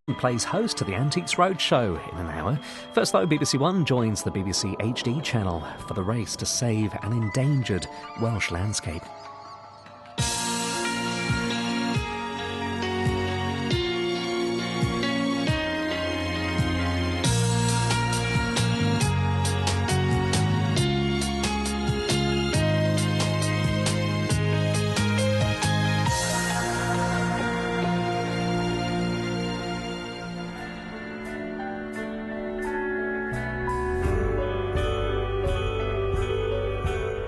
plays host to the Antiques Roadshow in an hour. First though, BBC One joins the BBC HD channel for the race to save an endangered Welsh landscape.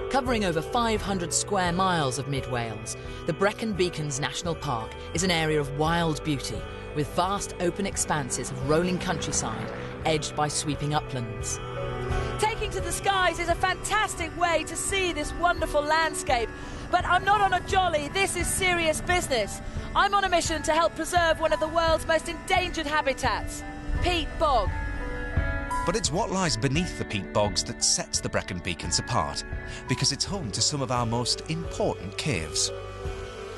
Covering over 500 square miles of mid-Wales, the Brecon Beacons National Park is an area of wild beauty with vast open expanses of rolling countryside edged by sweeping uplands. Taking to the skies is a fantastic way to see this wonderful landscape, but I'm not on a jolly, this is serious business. I'm on a mission to help preserve one of the world's most endangered habitats, peat bog. But it's what lies beneath the peat bogs that sets the Brecon Beacons apart, because it's home to some of our most important caves.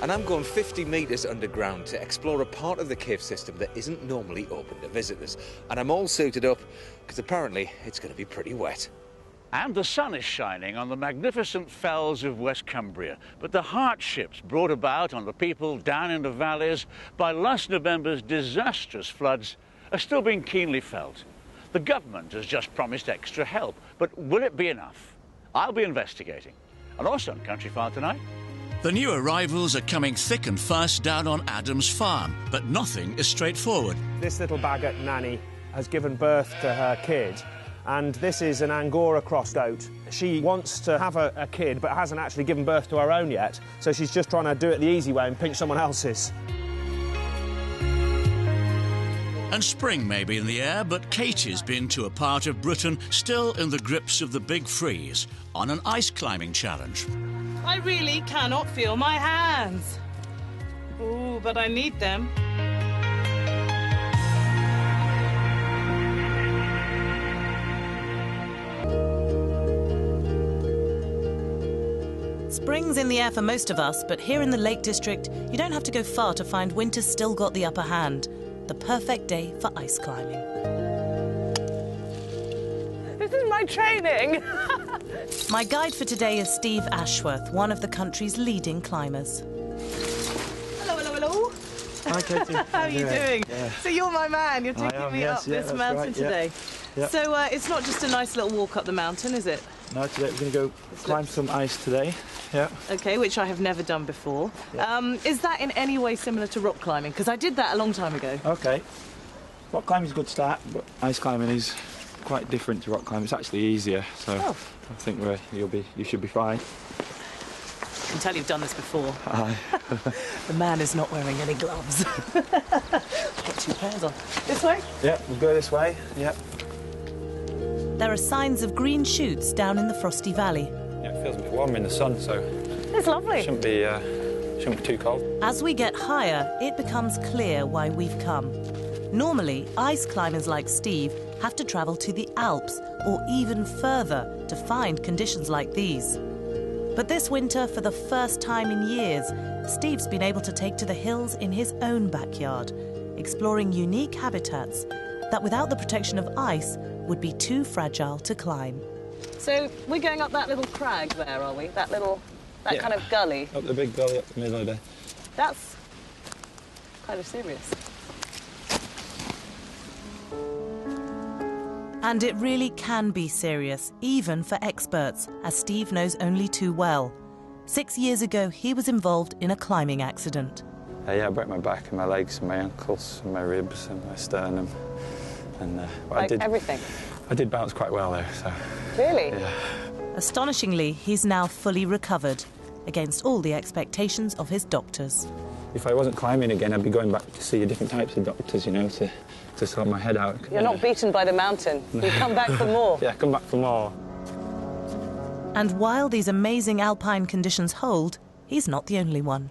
And I'm going 50 metres underground to explore a part of the cave system that isn't normally open to visitors. And I'm all suited up, because apparently it's going to be pretty wet. And the sun is shining on the magnificent fells of West Cumbria, but the hardships brought about on the people down in the valleys by last November's disastrous floods are still being keenly felt. The government has just promised extra help, but will it be enough? I'll be investigating. And also on Countryfile tonight. The new arrivals are coming thick and fast down on Adam's farm, but nothing is straightforward. This little Bagot nanny has given birth to her kid, and this is an Angora cross goat. She wants to have a kid, but hasn't actually given birth to her own yet, so she's just trying to do it the easy way and pinch someone else's. And spring may be in the air, but Katie's been to a part of Britain still in the grips of the big freeze on an ice climbing challenge. I really cannot feel my hands. Ooh, but I need them. Spring's in the air for most of us, but here in the Lake District, you don't have to go far to find winter's still got the upper hand. The perfect day for ice climbing. This is my training. My guide for today is Steve Ashworth, one of the country's leading climbers. Hello, hello, hello. Hi, Katie. How are you doing? Yeah. So you're my man. You're taking me up this mountain today. Yeah. So it's not just a nice little walk up the mountain, is it? No, today we're going to go climb some ice today. Yeah. Okay, which I have never done before. Yeah. Is that in any way similar to rock climbing? Because I did that a long time ago. Okay. Rock climbing is a good start, but ice climbing is quite different to rock climbing. It's actually easier, so I think you should be fine. I can tell you've done this before. Aye. The man is not wearing any gloves. Got 2 pairs on. This way? Yeah, we'll go this way. Yeah. There are signs of green shoots down in the frosty valley. Yeah, it feels a bit warm in the sun, so it's lovely. Shouldn't be too cold. As we get higher, it becomes clear why we've come. Normally, ice climbers like Steve have to travel to the Alps or even further to find conditions like these. But this winter, for the first time in years, Steve's been able to take to the hills in his own backyard, exploring unique habitats that without the protection of ice would be too fragile to climb. So we're going up that little crag there, are we? That kind of gully? Up the big gully up the middle of there. That's kind of serious. And it really can be serious, even for experts, as Steve knows only too well. 6 years ago, he was involved in a climbing accident. Yeah, I broke my back and my legs and my ankles and my ribs and my sternum. And everything? I did bounce quite well there, so... Really? Yeah. Astonishingly, he's now fully recovered, against all the expectations of his doctors. If I wasn't climbing again, I'd be going back to see different types of doctors, you know, to sort my head out. You're not beaten by the mountain. You come back for more. Yeah, come back for more. And while these amazing alpine conditions hold, he's not the only one.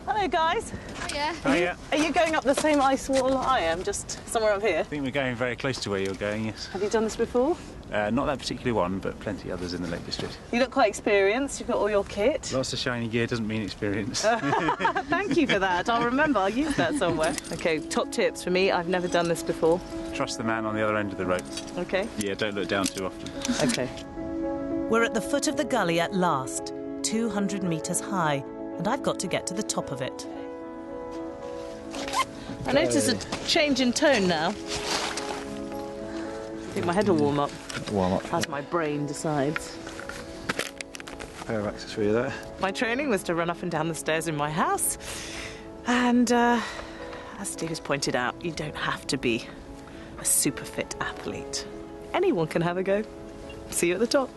Hello, guys. Hiya. Hiya. Are you going up the same ice wall I am, just somewhere up here? I think we're going very close to where you're going, yes. Have you done this before? Not that particular one, but plenty others in the Lake District. You look quite experienced. You've got all your kit. Lots of shiny gear doesn't mean experience. Thank you for that. I'll remember. I'll use that somewhere. OK, top tips for me. I've never done this before. Trust the man on the other end of the rope. OK. Yeah, don't look down too often. OK. We're at the foot of the gully at last, 200 metres high, and I've got to get to the top of it. I notice a change in tone now. I think my head will warm up. Warm up. As my brain decides. Pair of axes for you there. My training was to run up and down the stairs in my house. And as Steve has pointed out, you don't have to be a super fit athlete. Anyone can have a go. See you at the top.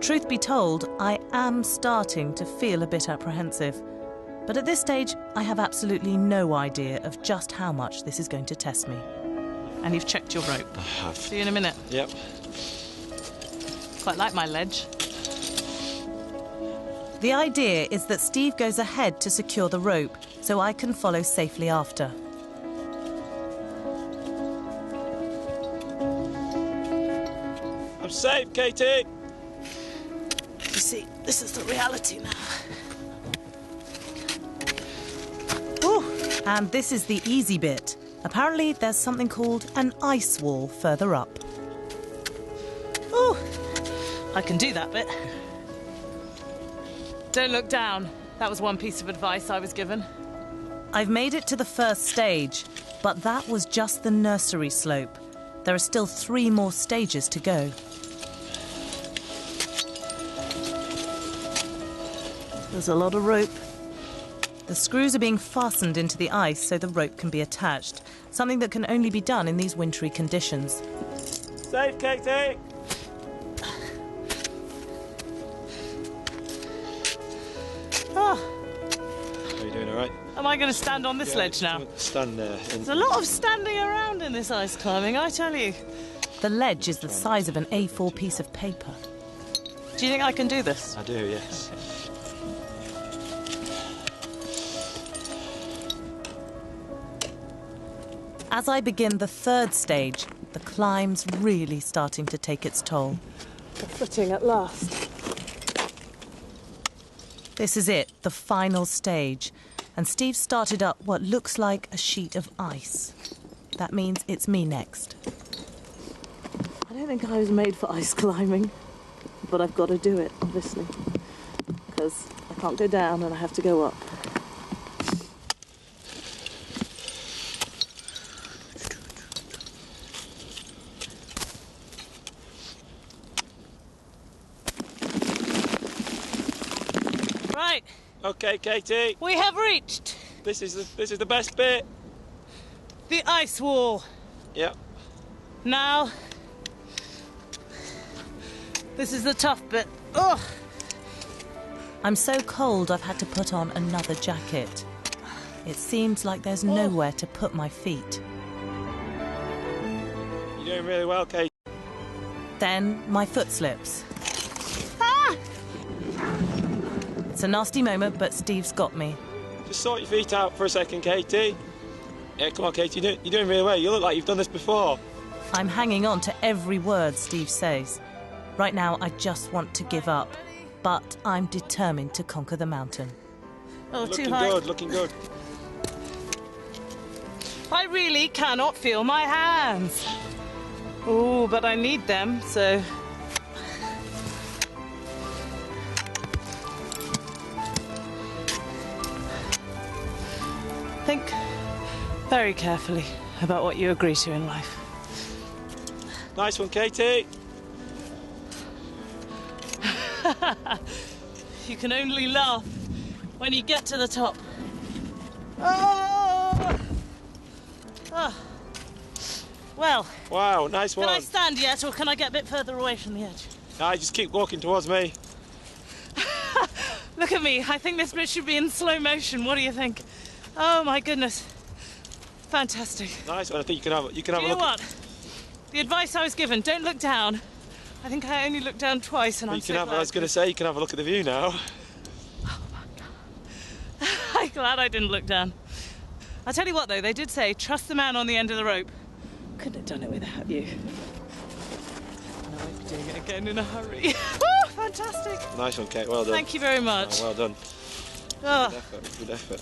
Truth be told, I am starting to feel a bit apprehensive. But at this stage, I have absolutely no idea of just how much this is going to test me. And you've checked your rope. I have. See you in a minute. Yep. Quite like my ledge. The idea is that Steve goes ahead to secure the rope, so I can follow safely after. I'm safe, Katie! You see, this is the reality now. And this is the easy bit. Apparently, there's something called an ice wall further up. Ooh, I can do that bit. Don't look down. That was one piece of advice I was given. I've made it to the first stage, but that was just the nursery slope. There are still 3 more stages to go. There's a lot of rope. The screws are being fastened into the ice so the rope can be attached, something that can only be done in these wintry conditions. Safe, Katie! Ah. Are you doing all right? Am I going to stand on this ledge now? Stand there. There's a lot of standing around in this ice climbing, I tell you. The ledge is the size of an A4 piece of paper. Do you think I can do this? I do, yes. As I begin the 3rd stage, the climb's really starting to take its toll. The footing at last. This is it, the final stage. And Steve started up what looks like a sheet of ice. That means it's me next. I don't think I was made for ice climbing, but I've got to do it, obviously, because I can't go down and I have to go up. Right. Okay, Katie. We have reached. This is the best bit. The ice wall. Yep. Now, this is the tough bit. Ugh. I'm so cold I've had to put on another jacket. It seems like there's nowhere to put my feet. You're doing really well, Katie. Then my foot slips. Ah! It's a nasty moment, but Steve's got me. Just sort your feet out for a second, Katie. Yeah, come on, Katie. You're doing really well. You look like you've done this before. I'm hanging on to every word Steve says. Right now, I just want to give up. But I'm determined to conquer the mountain. Oh, looking too high. Good, looking good. I really cannot feel my hands. Oh, but I need them, so... Think very carefully about what you agree to in life. Nice one, Katie. You can only laugh when you get to the top. Oh! Oh. Well. Wow, nice one. Can I stand yet, or can I get a bit further away from the edge? No, just keep walking towards me. Look at me. I think this bit should be in slow motion. What do you think? Oh my goodness. Fantastic. Nice one. I think you can have a look. You know what? The advice I was given, don't look down. I think I only looked down twice, and I'm so glad. I was going to say, you can have a look at the view now. Oh my God. I'm glad I didn't look down. I'll tell you what, though, they did say, trust the man on the end of the rope. Couldn't have done it without you. doing it again in a hurry. Oh, fantastic. Nice one, Kate. Well done. Thank you very much. Oh, well done. Oh. Good effort. Good effort.